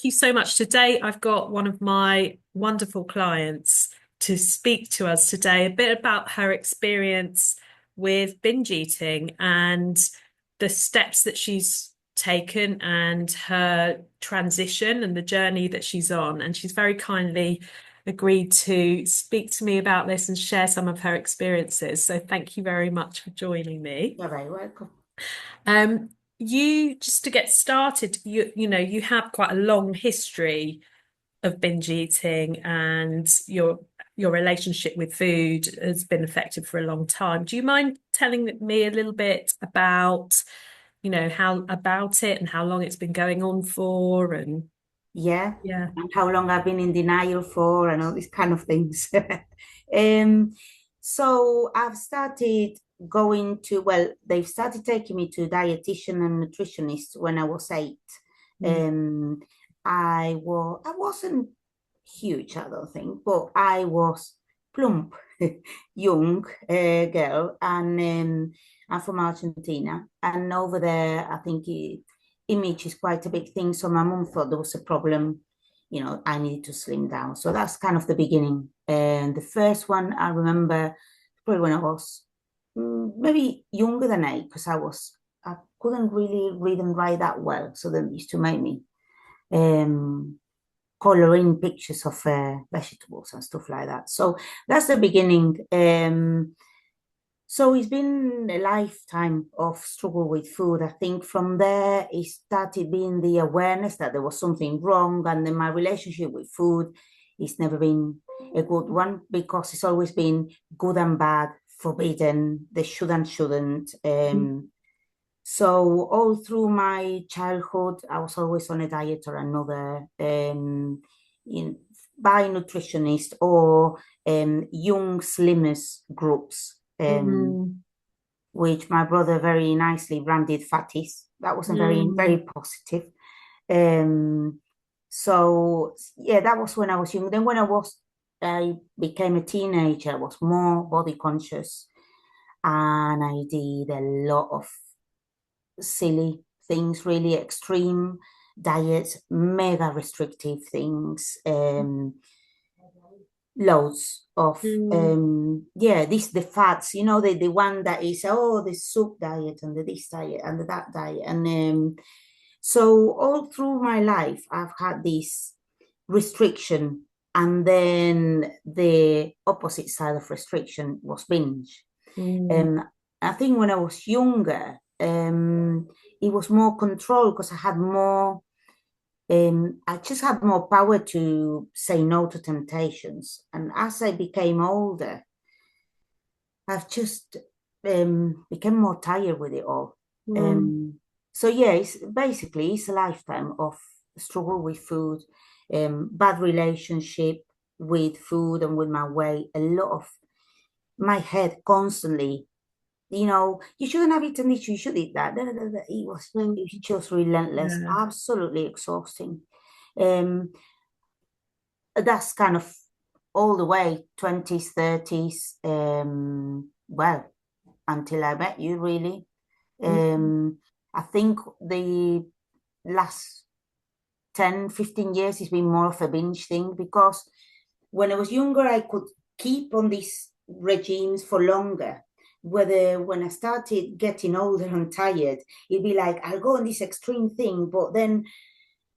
you so much. Today, I've got one of my wonderful clients to speak to us today a bit about her experience with binge eating and the steps that she's taken and her transition and the journey that she's on. And she's very kindly agreed to speak to me about this and share some of her experiences. So thank you very much for joining me. You're very welcome. Um, you just to get started, you have quite a long history of binge eating and your relationship with food has been affected for a long time. Do you mind telling me a little bit about, how about it and how long it's been going on for and Yeah, yeah. and how long I've been in denial for, and all these kind of things. um, so I've started going to, well, they've started taking me to dietitian and nutritionist when I was 8. Mm. Um, I wasn't huge, I don't think, but I was plump, young girl, and I'm from Argentina, and over there, I think image is quite a big thing. So my mum thought there was a problem, I needed to slim down. So that's kind of the beginning. And the first one I remember probably when I was maybe younger than 8, because I couldn't really read and write that well. So they used to make me um, color in pictures of vegetables and stuff like that. So that's the beginning. So it's been a lifetime of struggle with food. I think from there it started being the awareness that there was something wrong, and then my relationship with food it's never been a good one because it's always been good and bad, forbidden, they should and shouldn't. So all through my childhood, I was always on a diet or another, in, by nutritionist or young slimmers groups. Mm. Which my brother very nicely branded fatties. That wasn't very, Mm. very positive. Um, so yeah, that was when I was young. Then when I became a teenager, I was more body conscious, and I did a lot of silly things, really extreme diets, mega restrictive things. Loads of Mm. yeah, this the fats, the one that is, oh, the soup diet and the this diet and the that diet, and so all through my life I've had this restriction, and then the opposite side of restriction was binge. Mm. um I think when I was younger, it was more control because I just had more power to say no to temptations. And as I became older, I've just become more tired with it all. Mm. Um, so yeah, it's a lifetime of struggle with food, bad relationship with food and with my weight, a lot of my head constantly, you shouldn't have eaten this, you should eat that. Da, da, da, da. Mm. It was just relentless, Yeah. absolutely exhausting. Um, that's kind of all the way 20s, 30s, well, until I met you, really. Mm. Um, I think the last 10, 15 years has been more of a binge thing because when I was younger, I could keep on these regimes for longer. Whether when I started getting older and tired, it'd be like, I'll go on this extreme thing, but then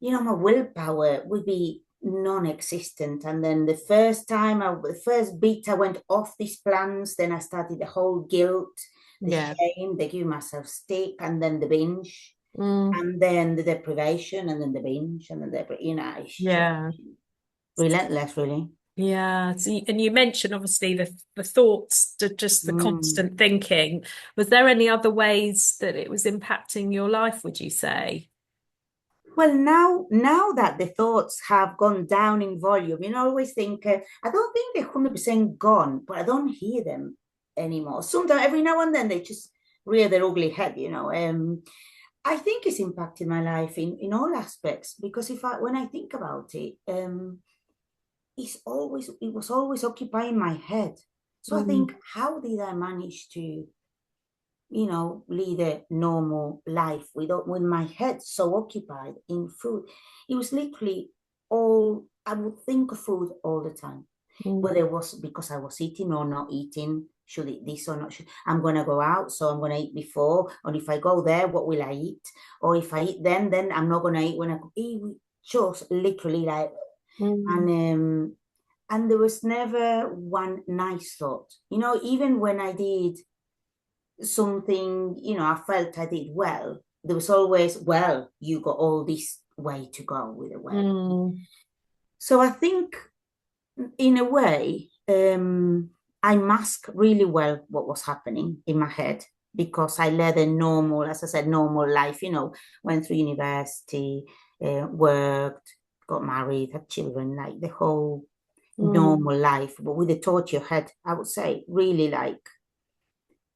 my willpower would be non-existent. And then the first bit I went off these plans, then I started the whole guilt, the Yeah. shame, the give myself stick, and then the binge, Mm. and then the deprivation, and then the binge, and then it's just Yeah. relentless, really. Yeah, so and you mentioned obviously the thoughts, just the Mm. constant thinking. Was there any other ways that it was impacting your life, would you say? Well, now that the thoughts have gone down in volume, I always think, I don't think they're 100% gone, but I don't hear them anymore. Sometimes, every now and then, they just rear their ugly head, I think it's impacted my life in all aspects because when I think about it, it was always occupying my head. So I Mm. think, how did I manage to lead a normal life with my head so occupied in food. It was literally all I would think of food all the time. Mm, Whether it was because I was eating or not eating, should eat this or not, I'm gonna go out, so I'm gonna eat before, or if I go there, what will I eat? Or if I eat then I'm not gonna eat when I eat. Just literally like, and mm, and there was never one nice thought. Even when I did something, I felt I did well, there was always, well, you got all this way to go with it. Well, mm, so I think in a way, I masked really well what was happening in my head because I led a normal, as I said, normal life, went through university, worked, got married, had children, like the whole mm, normal life, but with a tortured head, I would say, really like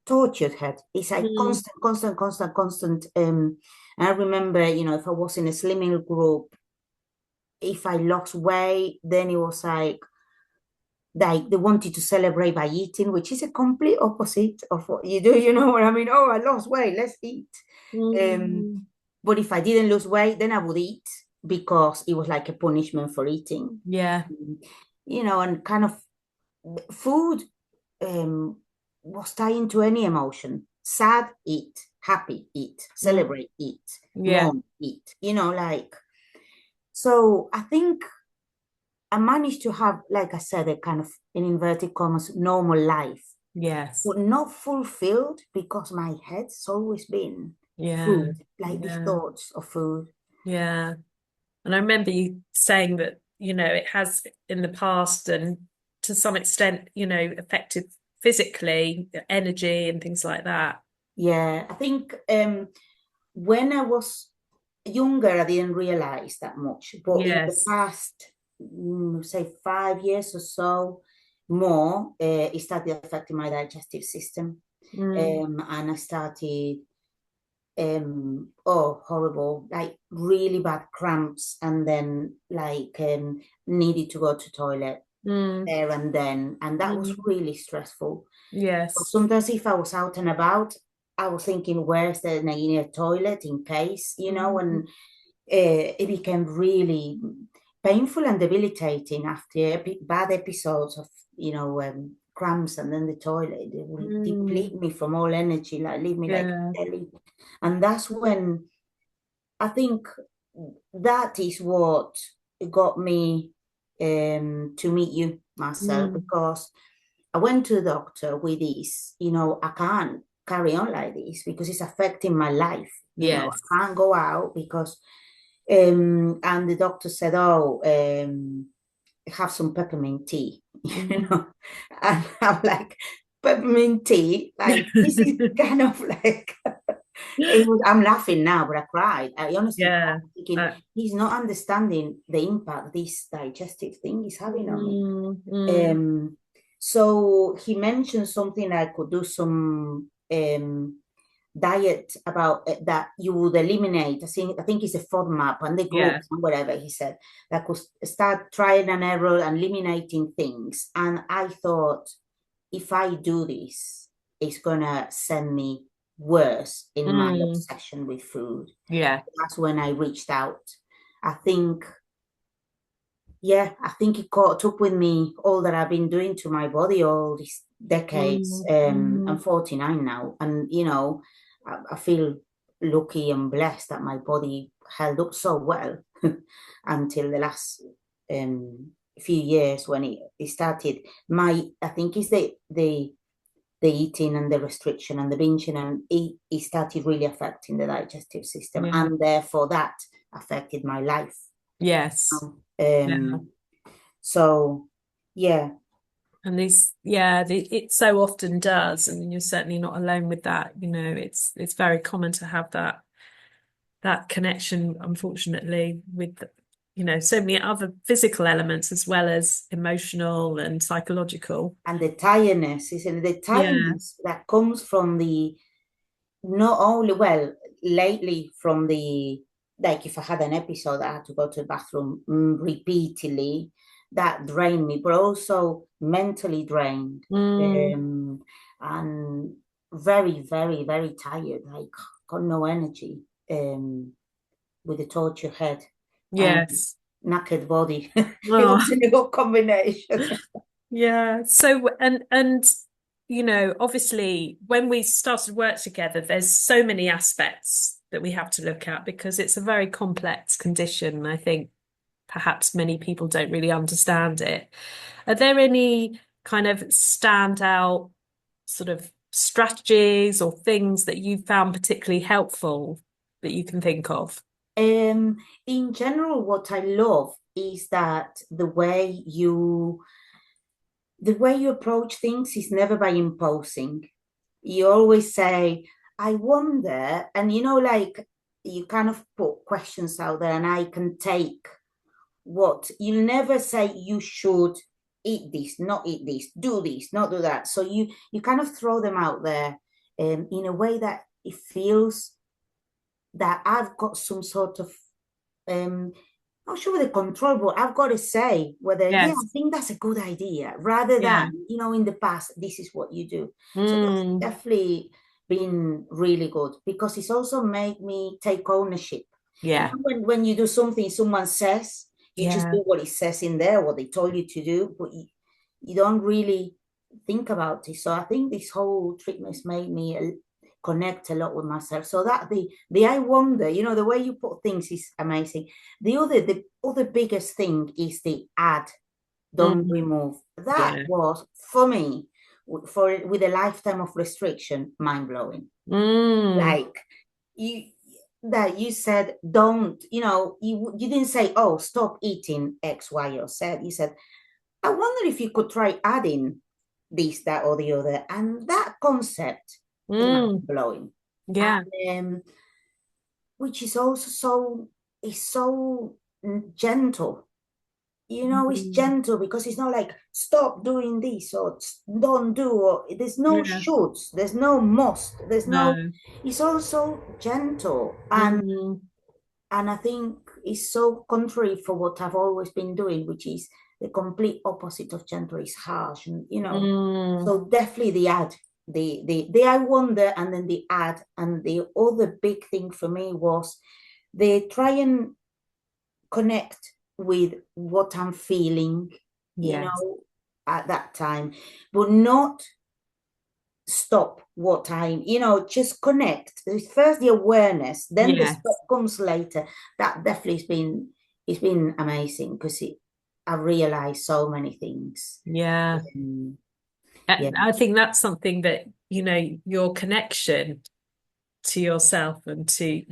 tortured head. It's like mm, constant, constant, constant, constant. And I remember, if I was in a slimming group, if I lost weight, then it was like they wanted to celebrate by eating, which is a complete opposite of what you do. You know what I mean? Oh, I lost weight, let's eat. Um, mm. but if I didn't lose weight, then I would eat because it was like a punishment for eating. Yeah. And kind of food um, was tied into any emotion. Sad, eat. Happy, eat. Mm, Celebrate, eat. yeah. Mourn, eat. Like. So I think I managed to have, like I said, a kind of, in inverted commas, normal life, Yes. but not fulfilled because my head's always been Yeah. food, like the Yeah. thoughts of food. Yeah. And I remember you saying that, it has in the past and to some extent, affected physically, energy and things like that. Yeah, I think when I was younger, I didn't realize that much, but in the Yes. past, say 5 years or so, more, it started affecting my digestive system. Mm, And I started, oh, horrible, like really bad cramps, and then like needed to go to toilet mm, there and then, and that was mm. really stressful. Yes. Sometimes if I was out and about, I was thinking, where's the near toilet in case, Mm, and it became really painful and debilitating after bad episodes of, cramps and then the toilet. It will mm. deplete me from all energy, like leave me like Yeah. jelly. And that's when I think that is what got me to meet you, Marcel, Mm. because I went to the doctor with this, I can't carry on like this because it's affecting my life. Yes. I can't go out because, and the doctor said, oh, have some peppermint tea, Mm. and I'm like, peppermint tea, like this is kind of like, I'm laughing now, but I cried. I honestly Yeah. cried, thinking Uh, he's not understanding the impact this digestive thing is having on me. mm, mm. Um, so he mentioned something I could do some diet about that you would eliminate. I think it's a FODMAP and the Yeah. groups and whatever he said that could start trying and error and eliminating things. And I thought, if I do this, it's gonna send me worse in my Mm. obsession with food. Yeah. That's when I reached out. I think, yeah, I think it caught up with me, all that I've been doing to my body all these decades. Mm, I'm mm. 49 now, and I feel lucky and blessed that my body held up so well until the last few years when it started. I think it's the eating and the restriction and the binging, and it started really affecting the digestive system, Yeah. and therefore that affected my life. Yes. Yeah. So, yeah, And yeah, it so often does. I mean, you're certainly not alone with that. It's very common to have that connection, unfortunately, with, so many other physical elements as well as emotional and psychological. and the tiredness, isn't it? The Yeah. tiredness that comes from the not only, well, lately from the, like if I had an episode I had to go to the bathroom repeatedly, that drained me, but also mentally drained. Mm, And very, very, very tired, like got no energy, with a tortured head and Yes. knackered body. It Oh, wasn't a good combination. yeah. So, and obviously when we started work together, there's so many aspects that we have to look at because it's a very complex condition. I think perhaps many people don't really understand it. Are there any kind of standout sort of strategies or things that you found particularly helpful that you can think of? Um, in general, what I love is that the way you approach things is never by imposing. You always say, I wonder, and like you kind of put questions out there, and I can take what you never say you should eat this, not eat this, do this, not do that. So you kind of throw them out there in a way that it feels that I've got some sort of not sure with the control, but I've got to say whether, yeah, I Yes. think that's a good idea, rather than, Yeah. in the past, this is what you do. So that's Mm, definitely been really good because it's also made me take ownership. yeah. When you do something someone says, you just Yeah. do what it says in there, what they told you to do, but you don't really think about it. So I think this whole treatment has made me connect a lot with myself. So that the I wonder, the way you put things is amazing. The other biggest thing is the add, don't Mm, remove. That yeah. was for me, with a lifetime of restriction, mind blowing. Mm, Like you that you said, don't, you didn't say, oh, stop eating X, Y, or Z. You said, I wonder if you could try adding this, that, or the other. And that concept is mind mm, blowing. yeah. And which is also so gentle. It's Mm, gentle because it's not like stop doing this or don't do, or there's no yeah. shoulds, there's no must, there's no. No. It's also gentle, and Mm, I think it's so contrary for what I've always been doing, which is the complete opposite of gentle is harsh, and mm, so definitely the ad, the I wonder, and then the ad, and the other big thing for me was they try and connect with what I'm feeling, you yes. know, at that time, but not stop what I'm, just connect. First the awareness, then the stop Yes. comes later. That definitely it's been amazing because I realized so many things. Yeah. Um, yeah, I think that's something that, your connection to yourself and to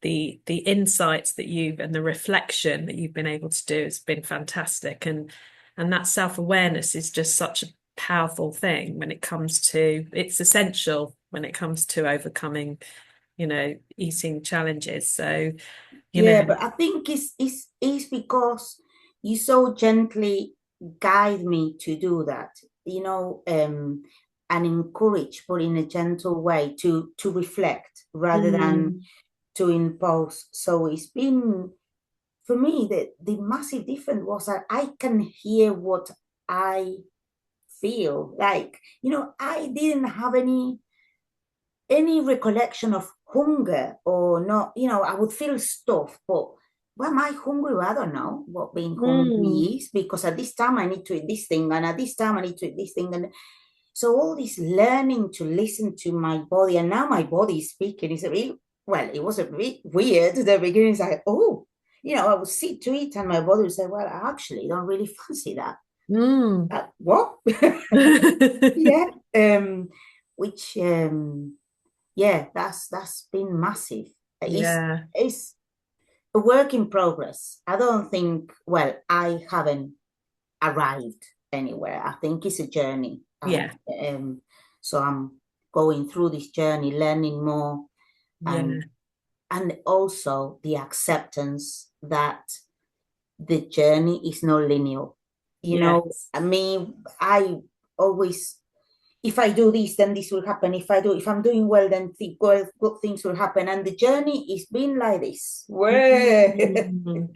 the insights that you've and the reflection that you've been able to do has been fantastic. And that self-awareness is just such a powerful thing when it comes to it's essential when it comes to overcoming, eating challenges. So, you know, yeah, but I think it's because you so gently guide me to do that, and encourage, but in a gentle way to reflect rather than mm, to impose. So it's been for me the massive difference was that I can hear what I feel like. I didn't have any recollection of hunger or not. I would feel stuff, but why am I hungry? I don't know what being mm, hungry is, because at this time I need to eat this thing, and at this time I need to eat this thing. And so all this learning to listen to my body, and now my body is speaking. Is a bit, well, it was a bit weird at the beginning. It's like, oh, I would sit to eat, and my body would say, well, I actually don't really fancy that. mm. What? Yeah. Which yeah, that's been massive. It's Yeah. it's a work in progress. I don't think, well, I haven't arrived anywhere. I think it's a journey. Yeah. So I'm going through this journey, learning more, and Yeah. and also the acceptance that the journey is not linear. Yes. I mean, I always, if I do this, then this will happen. If I'm doing well, then good things will happen. And the journey is been like this. Where, Mm.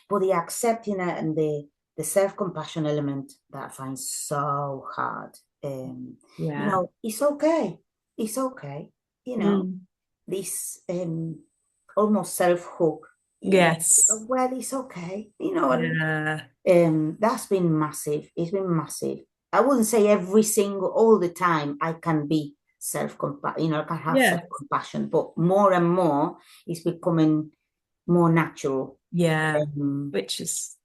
but the accepting it and the self-compassion element that I find so hard. You Yeah. know, it's okay. It's okay. You know, Mm. this almost self-hook, you know, Yes. well, it's okay. You know, and Yeah. that's been massive. It's been massive. I wouldn't say every single, all the time I can be self-compassion, you know, I can have Yeah. self-compassion, but more and more it's becoming more natural. Yeah. Um, Which is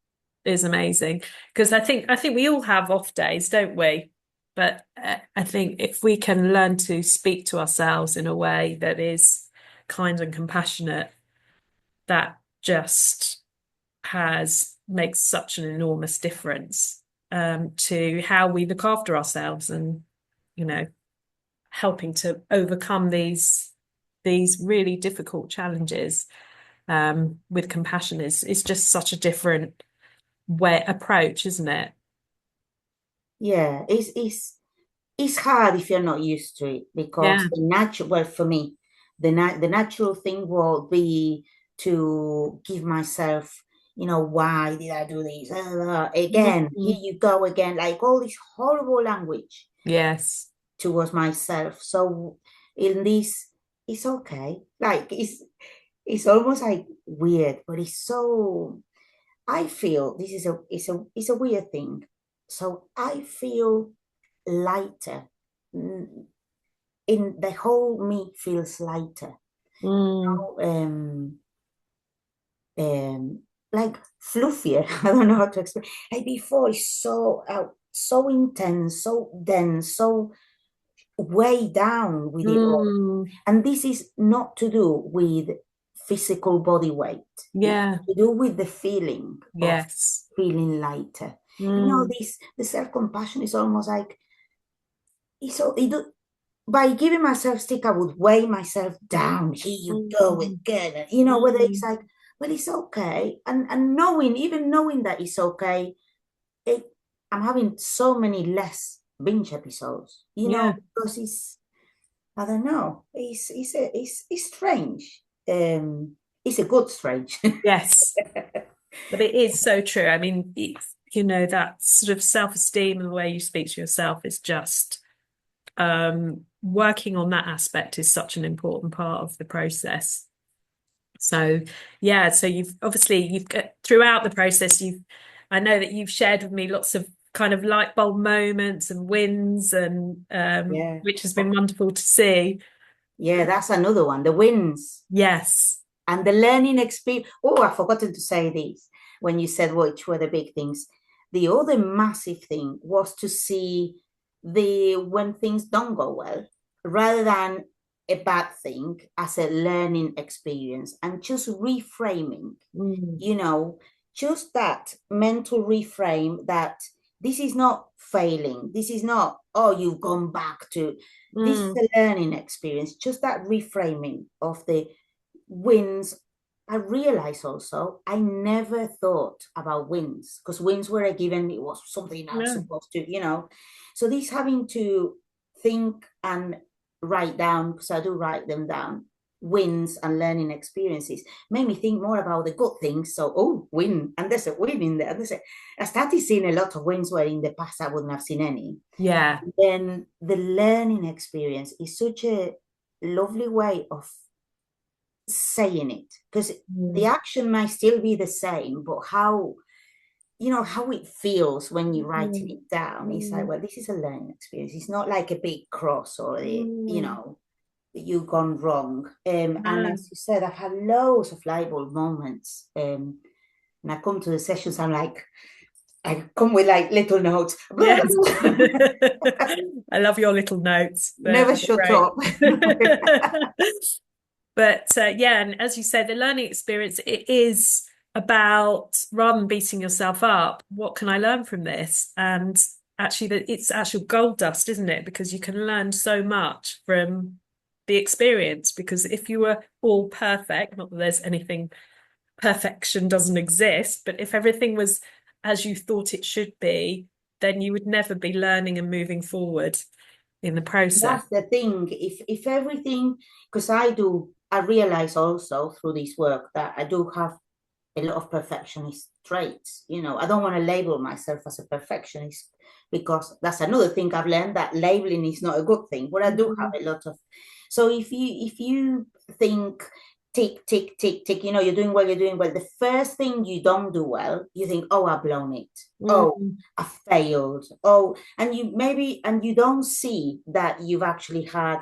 amazing because I think we all have off days, don't we? But I think if we can learn to speak to ourselves in a way that is kind and compassionate, that just has makes such an enormous difference to how we look after ourselves and you know helping to overcome these really difficult challenges with compassion is just such a different way approach, isn't it? yeah, it's hard if you're not used to it because Yeah. the natural, well, for me, the natural thing will be to give myself, you know, why did I do this? Again, here Mhm. you go again, like all this horrible language Yes. towards myself. So in this, it's okay. Like it's almost like weird, but it's so. I feel this is a weird thing. So I feel lighter. In the whole me feels lighter. Mm. Um, like fluffier. I don't know how to explain. Like before, it's so intense, so dense, so way down with it all. Mm. And this is not to do with physical body weight. It's Yeah. to do with the feeling of Yes. feeling lighter. You know, Mm. this the self-compassion is almost like it's so it do, by giving myself stick, I would weigh myself down. Here you go Mm. again. You know, whether it's Mm. like, well, it's okay. And knowing, even knowing that it's okay, it I'm having so many less binge episodes, you know, Yeah. because I don't know. It's strange. It's a good strange. Yes. But it is so true. I mean, that sort of self-esteem and the way you speak to yourself is just working on that aspect is such an important part of the process. So, yeah, so you've got throughout the process, I know that you've shared with me lots of kind of light bulb moments and wins and Yeah. which has been wonderful to see. Yeah, that's another one. The wins Yes. and the learning experience. Oh, I've forgotten to say this when you said which were the big things. The other massive thing was to see the when things don't go well, rather than a bad thing as a learning experience and just reframing, Mm. you know, just that mental reframe that this is not failing. This is not, oh, you've gone back to, this is Mm. a learning experience. Just that reframing of the wins. I realized also I never thought about wins because wins were a given. It was something I'm No. supposed to, you know. So this having to think and write down, because I do write them down, wins and learning experiences made me think more about the good things. So, oh, win, and there's a win in there. I started seeing a lot of wins where in the past I wouldn't have seen any. Yeah. Then the learning experience is such a lovely way of saying it because the Mm. action might still be the same, but how, you know, how it feels when you're writing Mm. it down, it's like, Mm. well, this is a learning experience. It's not like a big cross or a, you Mm. know, you've gone wrong. And No. as you said, I've had loads of light bulb moments. And I come to the sessions, I'm like, I come with like little notes. Yes. I love your little notes. Never They're shut great. up. But yeah, and as you say, the learning experience, it is about rather than beating yourself up, what can I learn from this? And actually, it's actual gold dust, isn't it? Because you can learn so much from the experience. Because if you were all perfect, not that there's anything, perfection doesn't exist, but if everything was as you thought it should be, then you would never be learning and moving forward in the process. That's the thing. If everything, because I realize also through this work that I do have a lot of perfectionist traits. I don't want to label myself as a perfectionist because that's another thing I've learned, that labeling is not a good thing. But I do have Mm, a lot of. So if you think tick tick tick tick, you're doing well, you're doing well. The first thing you don't do well, you think, oh, I've blown it. Oh, mm, I failed. Oh, and you don't see that you've actually had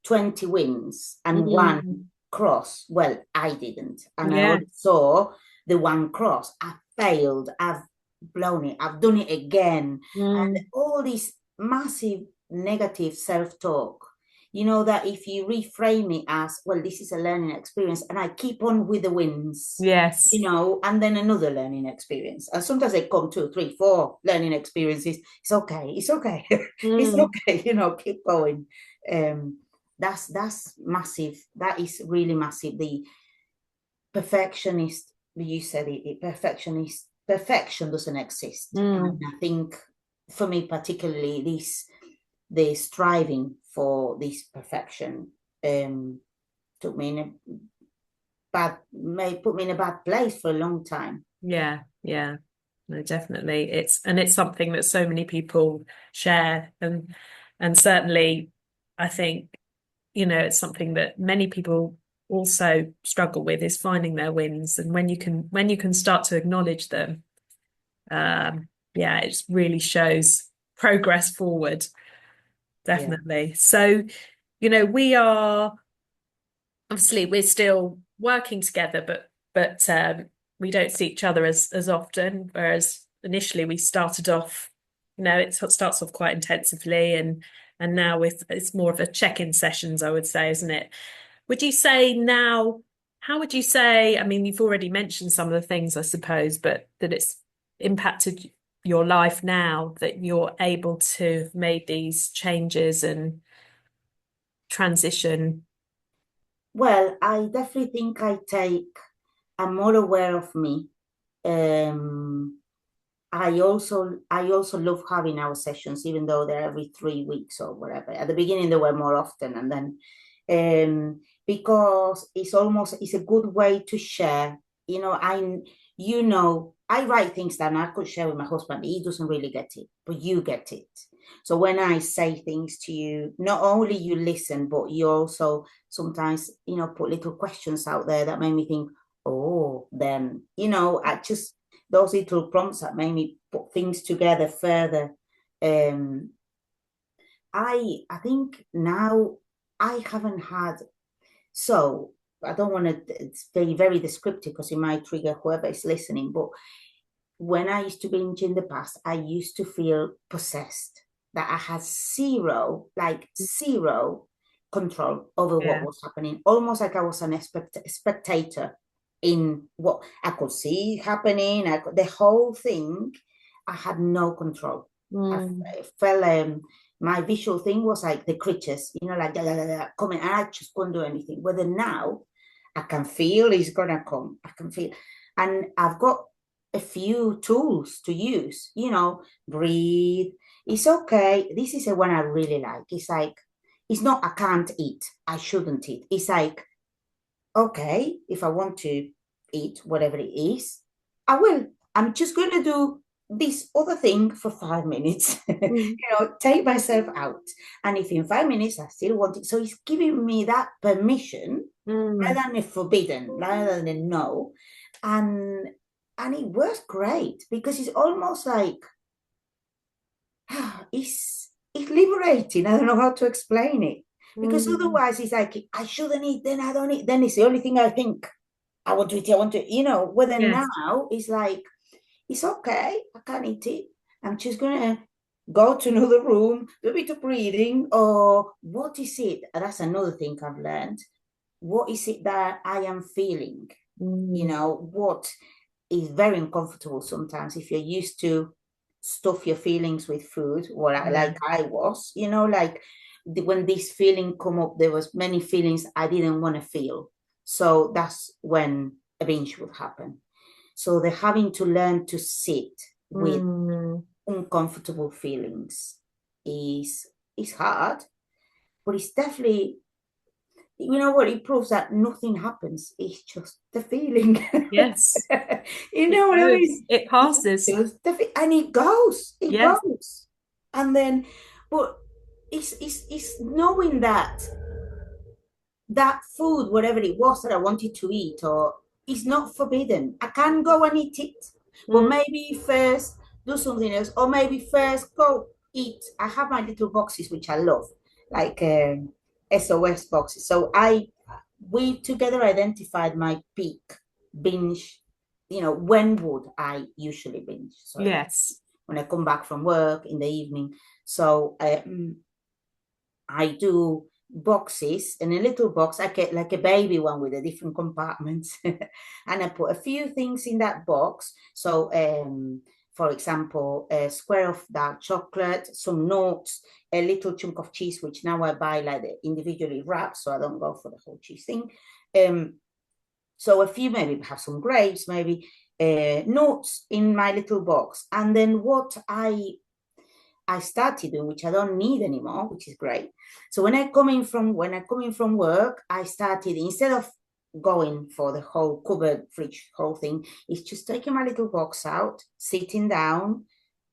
20 wins and one mm. cross. Well, I didn't. And I Yeah. only saw the one cross. I failed. I've blown it. I've done it again. And Mm. all this massive negative self-talk, that if you reframe it as, well, this is a learning experience, and I keep on with the wins, Yes. and then another learning experience. And sometimes they come two, three, four learning experiences. It's okay. It's okay. It's Mm. okay. Keep going. That's massive. That is really massive. The perfectionist, you said it, perfection doesn't exist. And Mm. I think for me particularly, the striving for this perfection took me in a may put me in a bad place for a long time. Yeah. Yeah. No, definitely. It's something that so many people share, and certainly I think, it's something that many people also struggle with, is finding their wins. And when you can start to acknowledge them, yeah, it really shows progress forward, Yeah. definitely. So, we are obviously we're still working together, but we don't see each other as often. Whereas initially we started off, it starts off quite intensively, and now it's more of a check-in sessions, I would say, isn't it? Would you say now? How would you say? I mean, you've already mentioned some of the things, I suppose, but that it's impacted your life now that you're able to have made these changes and transition. Well, I definitely think I'm more aware of me. Um, I also love having our sessions, even though they're every 3 weeks or whatever. At the beginning, they were more often, and then because it's a good way to share. I write things down. I could share with my husband. He doesn't really get it, but you get it. So when I say things to you, not only you listen, but you also sometimes put little questions out there that make me think, oh, then I just those little prompts that made me put things together further. Um, I think now I haven't had so I don't want to it's very very descriptive because it might trigger whoever is listening. But when I used to binge in the past, I used to feel possessed, that I had zero control over what Yeah. was happening, almost like I was an spectator in what I could see happening. The whole thing, I had no control. Mm, I felt my visual thing was like the creatures, like da, da, da, da, coming, and I just couldn't do anything. Whether now I can feel it's gonna come, I can feel, and I've got a few tools to use, breathe. It's okay. This is the one I really like. It's like, it's not, I can't eat, I shouldn't eat. It's like, okay, if I want to eat whatever it is, I will. I'm just going to do this other thing for 5 minutes, mm, take myself out. And if in 5 minutes I still want it, so it's giving me that permission mm, rather than a forbidden, rather than a no. And and it works great because it's almost like it's liberating. I don't know how to explain it. Because mm. otherwise it's like I shouldn't eat, then I don't eat, then it's the only thing I think. I want to eat it, I want to, whether Yes. now it's like it's okay, I can't eat it. I'm just gonna go to another room, do a bit of breathing, or what is it? That's another thing I've learned. What is it that I am feeling? Mm, What is very uncomfortable sometimes if you're used to stuff your feelings with food, or yeah. like I was, like when this feeling come up, there was many feelings I didn't want to feel. So that's when a binge would happen. So they're having to learn to sit with Mm, uncomfortable feelings is hard, but it's definitely you know what? It proves that nothing happens. It's just the feeling. Yes, You it know what I goes. mean? It It's passes. just and it goes. It Yes. goes. And then, but it's knowing that that food, whatever it was that I wanted to eat, or is not forbidden. I can go and eat it, but Mm, maybe first do something else, or maybe first go eat. I have my little boxes which I love, like SOS boxes. So we together identified my peak binge. You know, when would I usually binge? So yes. when I come back from work in the evening. So I do boxes in a little box. I get like a baby one with a different compartments, and I put a few things in that box. So, for example, a square of dark chocolate, some nuts, a little chunk of cheese, which now I buy like the individually wrapped, so I don't go for the whole cheese thing. So a few, maybe have some grapes, maybe nuts in my little box, and then what I started doing, which I don't need anymore, which is great. So when I come in from work, I started, instead of going for the whole cupboard, fridge, whole thing, it's just taking my little box out, sitting down,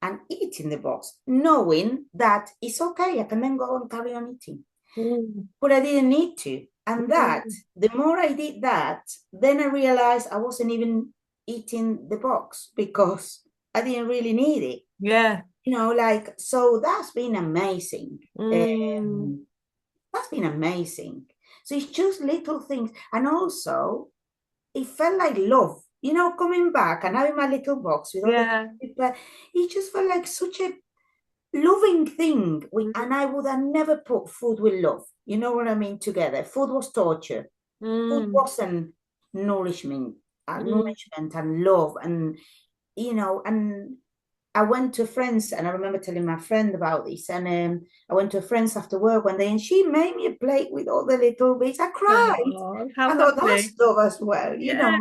and eating the box, knowing that it's okay. I can then go and carry on eating. Mm, But I didn't need to. And that, mm, the more I did that, then I realized I wasn't even eating the box because I didn't really need it. yeah. Like, so that's been amazing. Mm, That's been amazing. So it's just little things. And also, it felt like love, coming back and having my little box with all the yeah. people. It just felt like such a loving thing. Mm, And I would have never put food with love. You know what I mean? Together. Food was torture. Food mm, wasn't nourishment, mm. nourishment and love. And I went to friends, and I remember telling my friend about this. And I went to a friend's after work one day, and she made me a plate with all the little bits. I cried. Oh, how I thought that's lovely. love as well, Yes,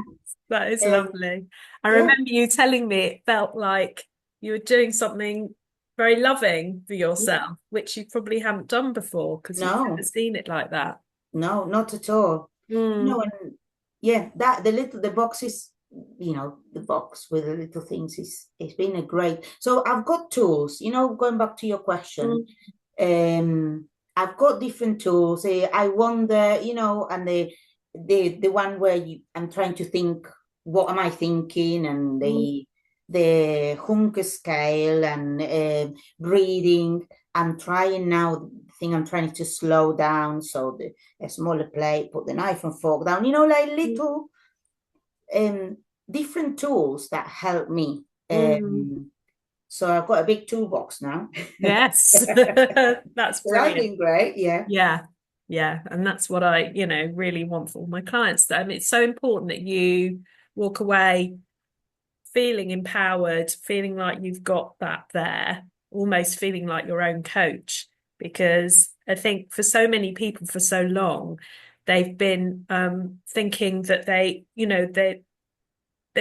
that is Um, lovely. I yeah, remember you telling me it felt like you were doing something very loving for yeah. yourself, which you probably haven't done before because you've never No, seen it like that. no, not at all. Mm, And yeah, that the box is, the box with the little things is it's been a great. So I've got tools. Going back to your question, mm, I've got different tools. I wonder, and the one where I'm trying to think, what am I thinking, and mm, the hunger scale and breathing. I'm trying now. The thing I'm trying to slow down, so a smaller plate, put the knife and fork down. Like little um different tools that help me. mm. So I've got a big toolbox now. Yes, that's So that's brilliant. been great. Yeah. Yeah, yeah. And that's what I, really want for all my clients. I mean, it's so important that you walk away feeling empowered, feeling like you've got that there, almost feeling like your own coach. Because I think for so many people for so long, they've been thinking that they're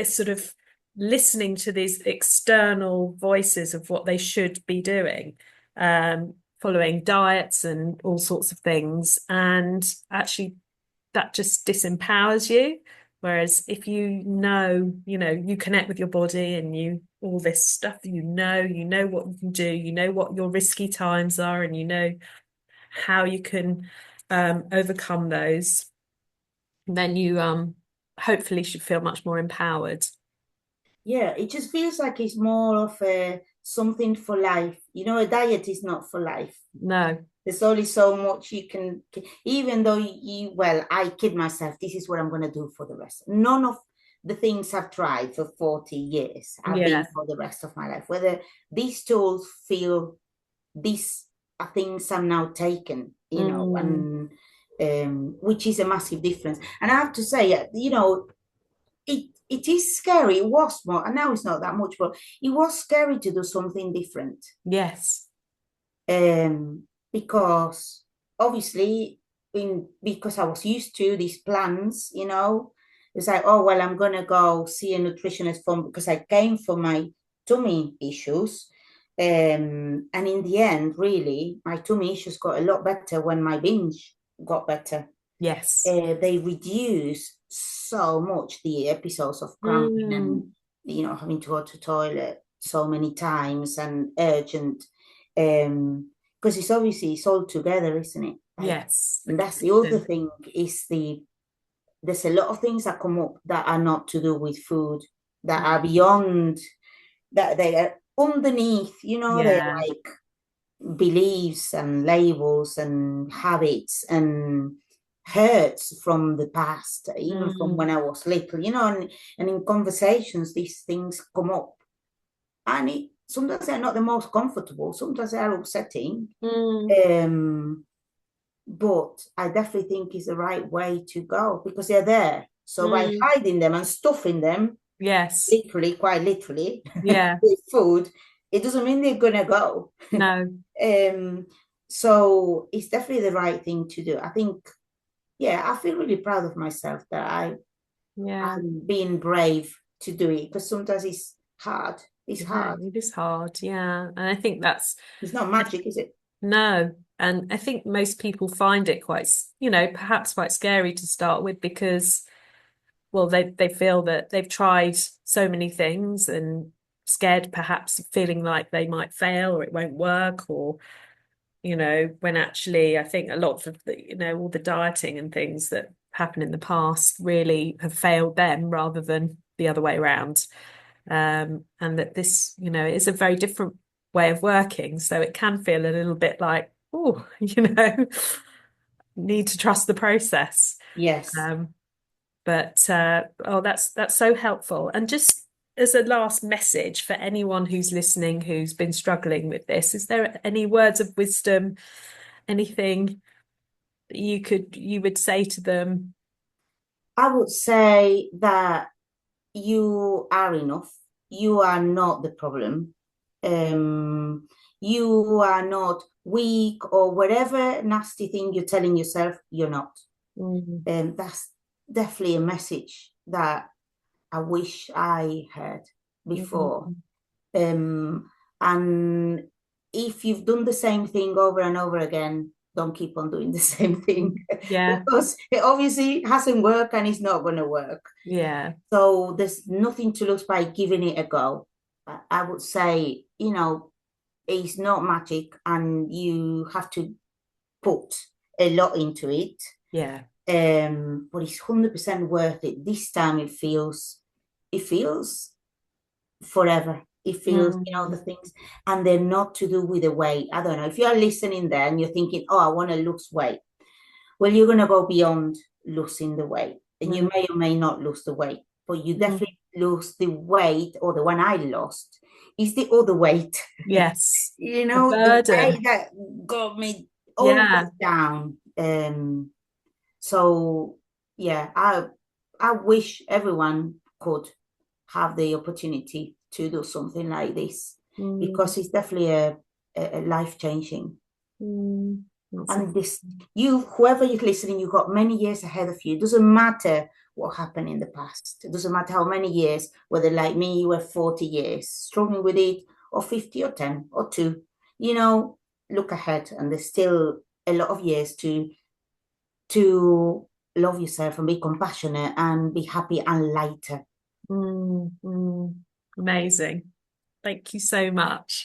sort of listening to these external voices of what they should be doing, following diets and all sorts of things. And actually, that just disempowers you. Whereas if you connect with your body and all this stuff, you know what you can do, you know what your risky times are, and you know how you can overcome those, then you hopefully should feel much more empowered. Yeah, it just feels like it's more of a something for life. A diet is not for life. No, There's only so much you can, even though well, I kid myself, this is what I'm going to do for the rest. None of the things I've tried for 40 years have been yeah. for the rest of my life. Whether these tools feel these are things I'm now taken, Mm, and which is a massive difference. And I have to say, it is scary. It was more, and now it's not that much, but it was scary to do something different. yes. Because obviously, because I was used to these plans, it's like, oh well, I'm gonna go see a nutritionist because I came from my tummy issues. And in the end, really, my tummy issues got a lot better when my binge got better. Yes. They reduce so much the episodes of cramping and, Mm, having to go to toilet so many times and urgent. Because it's all together, isn't it? Like, yes. The and that's the other connection. thing is there's a lot of things that come up that are not to do with food, that are beyond, that they are underneath, they're Yeah. like beliefs and labels and habits and hurts from the past, even from Mm, when I was little, and in conversations, these things come up. And sometimes they're not the most comfortable, sometimes they are upsetting. mm, Um, but I definitely think is the right way to go because they're there. So by mm. hiding them and stuffing them, Yes. literally, quite literally, Yeah. with food, it doesn't mean they're gonna go. No. Um, so it's definitely the right thing to do. I think, yeah, I feel really proud of myself that Yeah. I'm being brave to do it because sometimes it's hard. It's Yeah. hard. It is hard. Yeah. And I think that's, It's not I magic, is it? no. And I think most people find it quite, perhaps quite scary to start with because, well, they feel that they've tried so many things and scared perhaps of feeling like they might fail or it won't work or, when actually I think a lot of the, all the dieting and things that happen in the past really have failed them rather than the other way around. And that this, is a very different way of working. So it can feel a little bit like, oh, need to trust the process. Yes. Um, but oh, that's so helpful. And just as a last message for anyone who's listening who's been struggling with this, is there any words of wisdom, anything that you would say to them? I would say that you are enough. You are not the problem. Um, you are not weak or whatever nasty thing you're telling yourself, you're not. Mm, That's definitely a message that I wish I heard before. mm, Um, and if you've done the same thing over and over again, don't keep on doing the same thing yeah, because it obviously hasn't worked and it's not going to work. yeah, So there's nothing to lose by giving it a go. I would say, it's not magic and you have to put a lot into it. yeah. But it's 100% worth it. This time it feels forever. It feels, the Mm, things, and they're not to do with the weight. I don't know. If you're listening there and you're thinking, oh, I want to lose weight, well, you're going to go beyond losing the weight. And you mm, may or may not lose the weight, but you mm. definitely lose the weight, or the one I lost is the other weight. Yes, the The weight burden. that got me always Yeah. down. So yeah, I wish everyone could have the opportunity to do something like this Mm, because it's definitely a life changing. that's And this, whoever is listening, you've got many years ahead of you. It doesn't matter what happened in the past. It doesn't matter how many years, whether like me, you were 40 years struggling with it, or 50 or 10 or 2. Look ahead, and there's still a lot of years to love yourself and be compassionate and be happy and lighter. mm, mm. Amazing. Thank you so much.